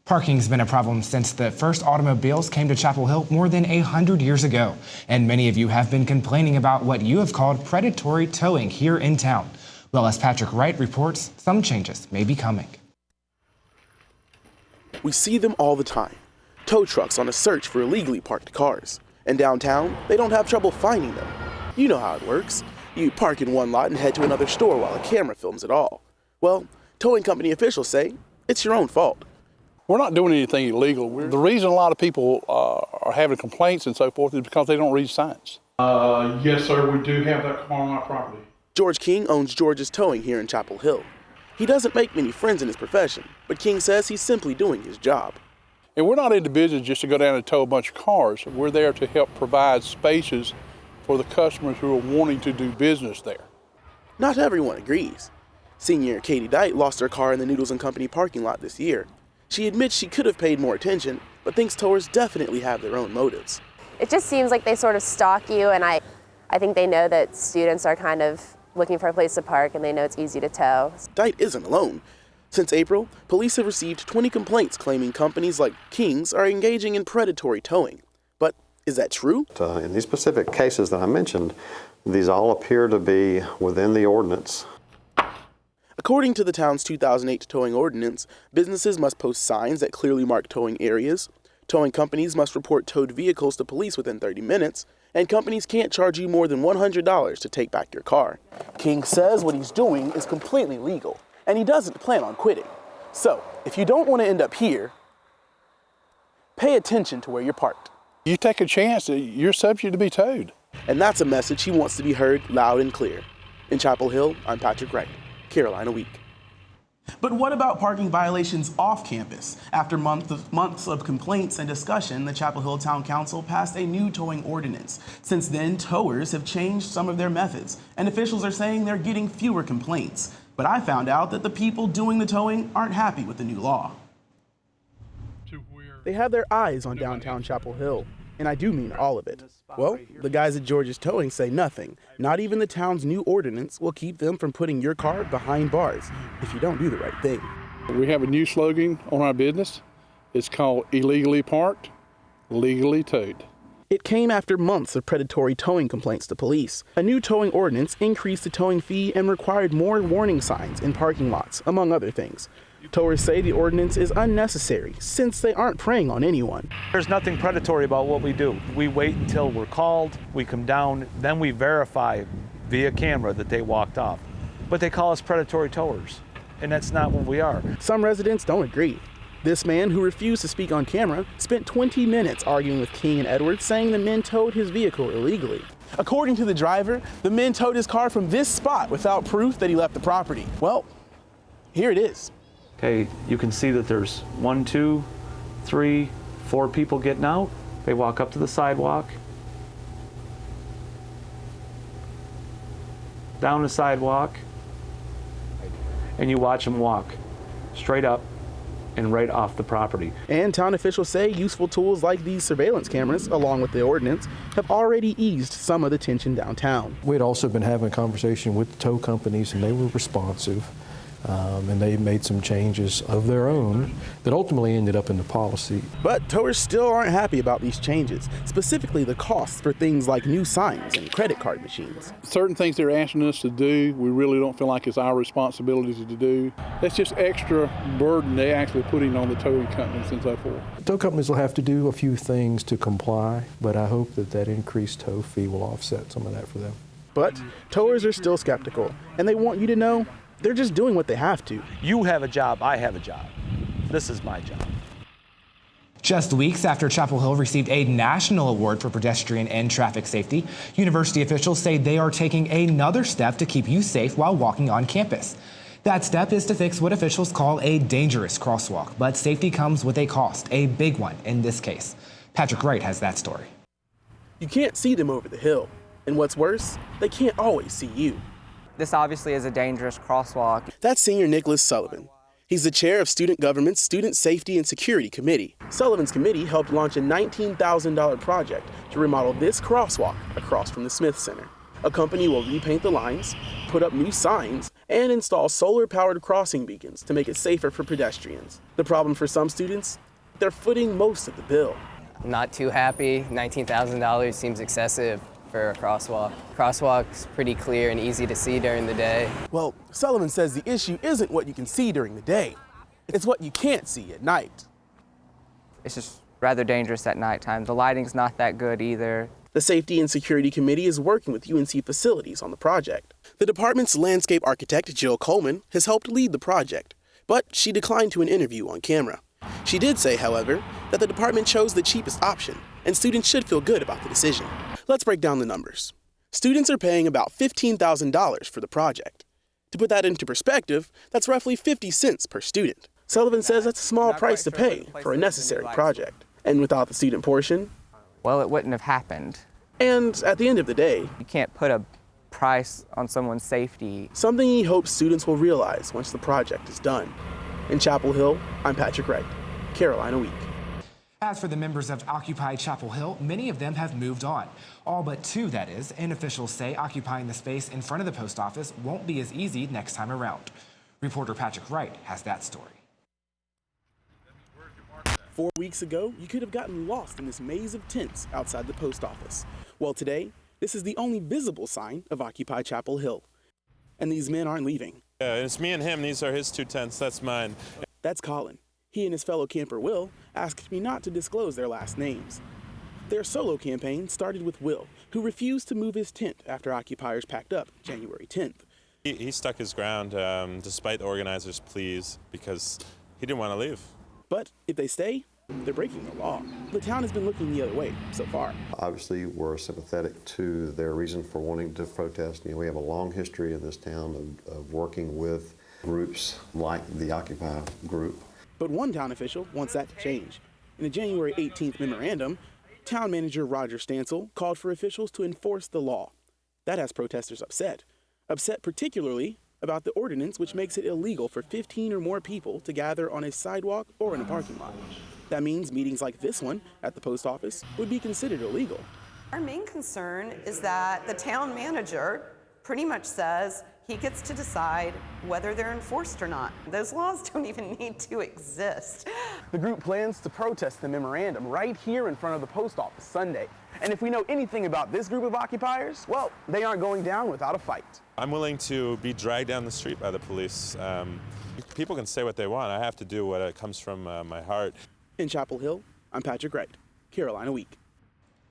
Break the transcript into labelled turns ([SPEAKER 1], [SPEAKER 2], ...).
[SPEAKER 1] Parking's been a problem since the first automobiles came to Chapel Hill more than 100 years ago. And many of you have been complaining about what you have called predatory towing here in town. Well, as Patrick Wright reports, some changes may be coming.
[SPEAKER 2] We see them all the time. Tow trucks on a search for illegally parked cars. And downtown, they don't have trouble finding them. You know how it works. You park in one lot and head to another store while a camera films it all. Well, towing company officials say it's your own fault.
[SPEAKER 3] We're not doing anything illegal. The reason a lot of people are having complaints and so forth is because they don't read signs.
[SPEAKER 4] Yes, sir, we do have that car on our property.
[SPEAKER 2] George King owns George's Towing here in Chapel Hill. He doesn't make many friends in his profession, but King says he's simply doing his job.
[SPEAKER 3] And we're not in the business just to go down and tow a bunch of cars. We're there to help provide spaces for the customers who are wanting to do business there.
[SPEAKER 2] Not everyone agrees. Senior Katie Dyke lost her car in the Noodles & Company parking lot this year. She admits she could have paid more attention, but thinks towers definitely have their own motives.
[SPEAKER 5] It just seems like they sort of stalk you, and I think they know that students are kind of looking for a place to park, and they know it's easy to tow.
[SPEAKER 2] Dyke isn't alone. Since April, police have received 20 complaints claiming companies like King's are engaging in predatory towing. But is that true?
[SPEAKER 6] In these specific cases that I mentioned, these all appear to be within the ordinance.
[SPEAKER 2] According to the town's 2008 towing ordinance, businesses must post signs that clearly mark towing areas, towing companies must report towed vehicles to police within 30 minutes, and companies can't charge you more than $100 to take back your car. King says what he's doing is completely legal, and he doesn't plan on quitting. So, if you don't want to end up here, pay attention to where you're parked.
[SPEAKER 3] You take a chance, you're subject to be towed.
[SPEAKER 2] And that's a message he wants to be heard loud and clear. In Chapel Hill, I'm Patrick Wright, Carolina Week.
[SPEAKER 7] But what about parking violations off campus? After months of complaints and discussion, the Chapel Hill Town Council passed a new towing ordinance. Since then, towers have changed some of their methods, and officials are saying they're getting fewer complaints. But I found out that the people doing the towing aren't happy with the new law. They have their eyes on downtown Chapel Hill, and I do mean all of it. Well, the guys at George's Towing say nothing. Not even the town's new ordinance will keep them from putting your car behind bars if you don't do the right thing.
[SPEAKER 3] We have a new slogan on our business. It's called illegally parked, legally towed.
[SPEAKER 7] It came after months of predatory towing complaints to police. A new towing ordinance increased the towing fee and required more warning signs in parking lots, among other things. Towers say the ordinance is unnecessary since they aren't preying on anyone.
[SPEAKER 8] There's nothing predatory about what we do. We wait until we're called, we come down, then we verify via camera that they walked off. But they call us predatory towers, and that's not what we are.
[SPEAKER 7] Some residents don't agree. This man, who refused to speak on camera, spent 20 minutes arguing with King and Edwards, saying the men towed his vehicle illegally. According to the driver, the men towed his car from this spot without proof that he left the property. Well, here it is.
[SPEAKER 8] Okay, you can see that there's 1, 2, 3, 4 people getting out. They walk up to the sidewalk, down the sidewalk, and you watch them walk straight up and right off the property.
[SPEAKER 7] And town officials say useful tools like these surveillance cameras, along with the ordinance, have already eased some of the tension downtown.
[SPEAKER 9] We had also been having a conversation with the tow companies, and they were responsive. And they made some changes of their own that ultimately ended up in the policy.
[SPEAKER 7] But towers still aren't happy about these changes, specifically the costs for things like new signs and credit card machines.
[SPEAKER 3] Certain things they're asking us to do, we really don't feel like it's our responsibility to do. That's just extra burden they're actually putting on the towing companies and so forth.
[SPEAKER 9] Tow companies will have to do a few things to comply, but I hope that that increased tow fee will offset some of that for them.
[SPEAKER 7] But towers are still skeptical, and they want you to know they're just doing what they have to.
[SPEAKER 8] You have a job, I have a job. This is my job.
[SPEAKER 1] Just weeks after Chapel Hill received a national award for pedestrian and traffic safety, university officials say they are taking another step to keep you safe while walking on campus. That step is to fix what officials call a dangerous crosswalk, but safety comes with a cost, a big one in this case. Patrick Wright has that story.
[SPEAKER 2] You can't see them over the hill, and what's worse, they can't always see you.
[SPEAKER 10] This obviously is a dangerous crosswalk.
[SPEAKER 2] That's Senior Nicholas Sullivan. He's the chair of Student Government's Student Safety and Security Committee. Sullivan's committee helped launch a $19,000 project to remodel this crosswalk across from the Smith Center. A company will repaint the lines, put up new signs, and install solar-powered crossing beacons to make it safer for pedestrians. The problem for some students, they're footing most of the bill.
[SPEAKER 10] Not too happy. $19,000 seems excessive for a crosswalk. Crosswalk's pretty clear and easy to see during the day.
[SPEAKER 2] Well, Sullivan says the issue isn't what you can see during the day. It's what you can't see at night.
[SPEAKER 10] It's just rather dangerous at nighttime. The lighting's not that good either.
[SPEAKER 2] The Safety and Security Committee is working with UNC facilities on the project. The department's landscape architect, Jill Coleman, has helped lead the project, but she declined to an interview on camera. She did say, however, that the department chose the cheapest option, and students should feel good about the decision. Let's break down the numbers. Students are paying about $15,000 for the project. To put that into perspective, that's roughly 50 cents per student. Sullivan says that's a small price to pay for a necessary project. And without the student portion,
[SPEAKER 10] well, it wouldn't have happened.
[SPEAKER 2] And at the end of the day,
[SPEAKER 10] you can't put a price on someone's safety.
[SPEAKER 2] Something he hopes students will realize once the project is done. In Chapel Hill, I'm Patrick Wright, Carolina Week.
[SPEAKER 1] As for the members of Occupy Chapel Hill, many of them have moved on. All but two, that is, and officials say occupying the space in front of the post office won't be as easy next time around. Reporter Patrick Wright has that story.
[SPEAKER 2] 4 weeks ago, you could have gotten lost in this maze of tents outside the post office. Well, today, this is the only visible sign of Occupy Chapel Hill. And these men aren't leaving.
[SPEAKER 11] Yeah, it's me and him. These are his 2 tents. That's mine.
[SPEAKER 2] That's Colin. He and his fellow camper Will asked me not to disclose their last names. Their solo campaign started with Will, who refused to move his tent after occupiers packed up January 10th.
[SPEAKER 11] He stuck his ground despite the organizers' pleas because he didn't want to leave.
[SPEAKER 2] But if they stay, they're breaking the law. The town has been looking the other way so far.
[SPEAKER 6] Obviously, we're sympathetic to their reason for wanting to protest. We have a long history in this town of working with groups like the Occupy group.
[SPEAKER 2] But one town official wants that to change. In a January 18th memorandum, town manager Roger Stansel called for officials to enforce the law. That has protesters upset particularly about the ordinance which makes it illegal for 15 or more people to gather on a sidewalk or in a parking lot. That means meetings like this one at the post office would be considered illegal.
[SPEAKER 12] Our main concern is that the town manager pretty much says he gets to decide whether they're enforced or not. Those laws don't even need to exist.
[SPEAKER 2] The group plans to protest the memorandum right here in front of the post office Sunday. And if we know anything about this group of occupiers, well, they aren't going down without a fight.
[SPEAKER 11] I'm willing to be dragged down the street by the police. People can say what they want. I have to do what comes from my heart.
[SPEAKER 2] In Chapel Hill, I'm Patrick Wright, Carolina Week.